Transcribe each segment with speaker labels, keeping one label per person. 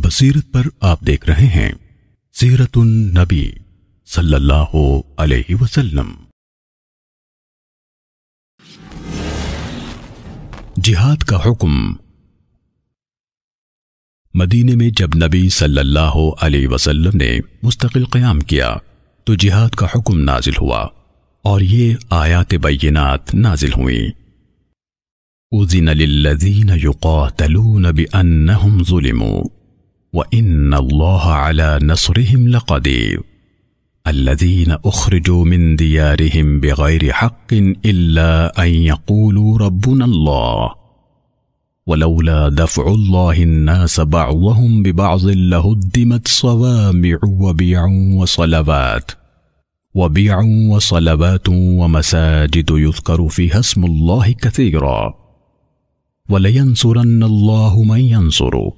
Speaker 1: بصیرت پر آپ دیکھ رہے ہیں سیرت النبی صلی اللہ علیہ وسلم۔ جہاد کا حکم۔ مدینے میں جب نبی صلی اللہ علیہ وسلم نے مستقل قیام کیا تو جہاد کا حکم نازل ہوا اور یہ آیات بینات نازل ہوئیں۔ اذن للذین یقاتلون بأنہم ظلموا وَإِنَّ اللَّهَ عَلَى نَصْرِهِمْ لَقَدِيرٌ الَّذِينَ أُخْرِجُوا مِنْ دِيَارِهِمْ بِغَيْرِ حَقٍّ إِلَّا أَنْ يَقُولُوا رَبُّنَا اللَّهُ وَلَوْلَا دَفْعُ اللَّهِ النَّاسَ بَعْضَهُمْ بِبَعْضٍ لَهُدِّمَتْ صَوَامِعُ وَبِيَعٌ وَمَسَاجِدُ يُذْكَرُ فِيهَا اسْمُ اللَّهِ كَثِيرًا وَلَيَنْصُرَنَّ اللَّهُ مَنْ يَنْصُرُهُ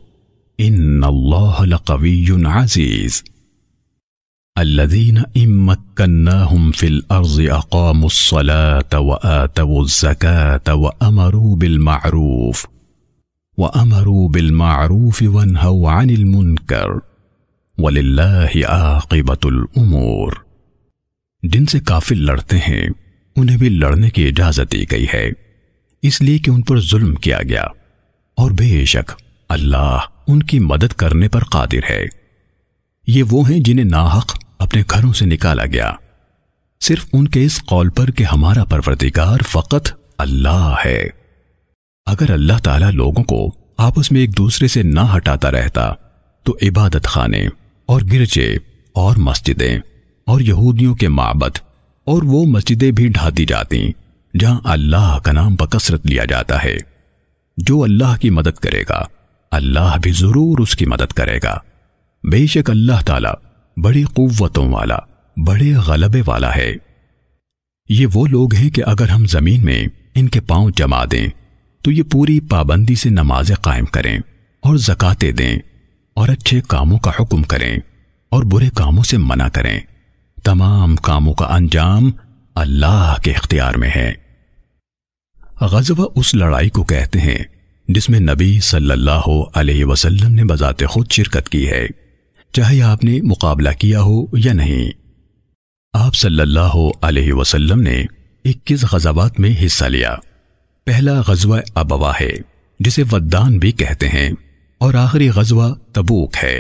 Speaker 1: ان اللہ لقوی عزیز الذین ان مکناہم فی الارض اقاموا الصلاة وآتوا الزکاة وامروا بالمعروف وانہوا عن المنکر وللہ عاقبۃ الامور۔ جن سے کافر لڑتے ہیں انہیں بھی لڑنے کی اجازت دی گئی ہے اس لیے کہ ان پر ظلم کیا گیا، اور بے شک اللہ ان کی مدد کرنے پر قادر ہے۔ یہ وہ ہیں جنہیں ناحق اپنے گھروں سے نکالا گیا صرف ان کے اس قول پر کہ ہمارا پروردگار فقط اللہ ہے۔ اگر اللہ تعالیٰ لوگوں کو آپس میں ایک دوسرے سے نہ ہٹاتا رہتا تو عبادت خانے اور گرجے اور مسجدیں اور یہودیوں کے معبد اور وہ مسجدیں بھی ڈھا دی جاتی جہاں اللہ کا نام بکثرت لیا جاتا ہے۔ جو اللہ کی مدد کرے گا اللہ بھی ضرور اس کی مدد کرے گا۔ بے شک اللہ تعالیٰ بڑی قوتوں والا، بڑے غلبے والا ہے۔ یہ وہ لوگ ہیں کہ اگر ہم زمین میں ان کے پاؤں جما دیں تو یہ پوری پابندی سے نمازیں قائم کریں اور زکاتیں دیں اور اچھے کاموں کا حکم کریں اور برے کاموں سے منع کریں۔ تمام کاموں کا انجام اللہ کے اختیار میں ہے۔ غزوہ اس لڑائی کو کہتے ہیں جس میں نبی صلی اللہ علیہ وسلم نے بذات خود شرکت کی ہے، چاہے آپ نے مقابلہ کیا ہو یا نہیں۔ آپ صلی اللہ علیہ وسلم نے 21 غزوات میں حصہ لیا۔ پہلا غزوہ ابوا ہے جسے ودان بھی کہتے ہیں، اور آخری غزوہ تبوک ہے۔